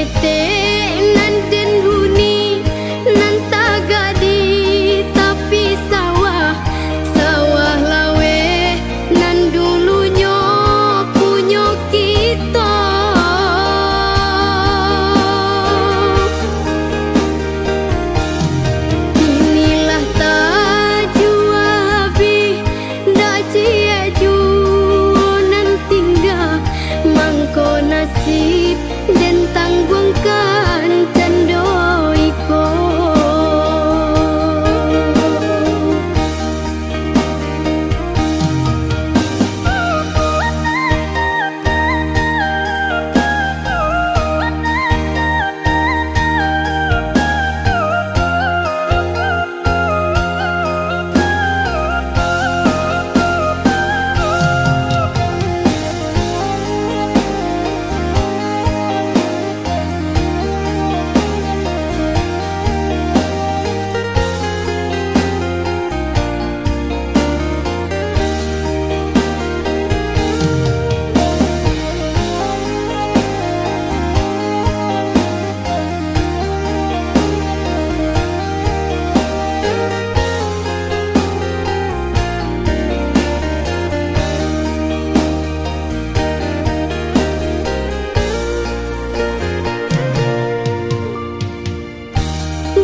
kete nan den huni nan tagadi tapi sawah sawah lawe nan dulunya punya kita. Inilah tajua habis dak cia jua nan tinggal mangko nasib dan tanggungkan candoiko.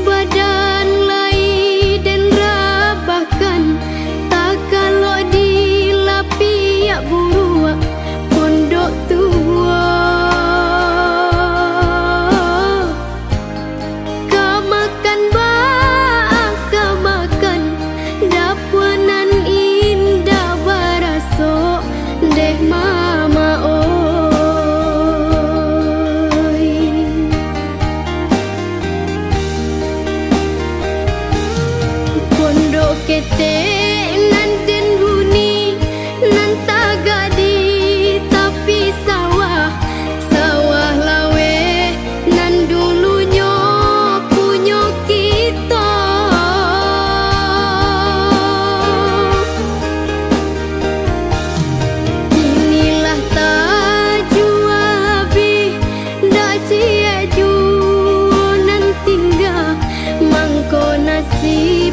Badan lai dan rabahkan tak kalau dilapi ya buruak pondok tua. Kamakan baak kamakan dapuanan indah baraso deh mama pondok kete nan den huni nan tagadi tapi sawah sawah lawe nan dulunya punya kita. Inilah tajua habis dak cia jua nan tinggal mangko nasib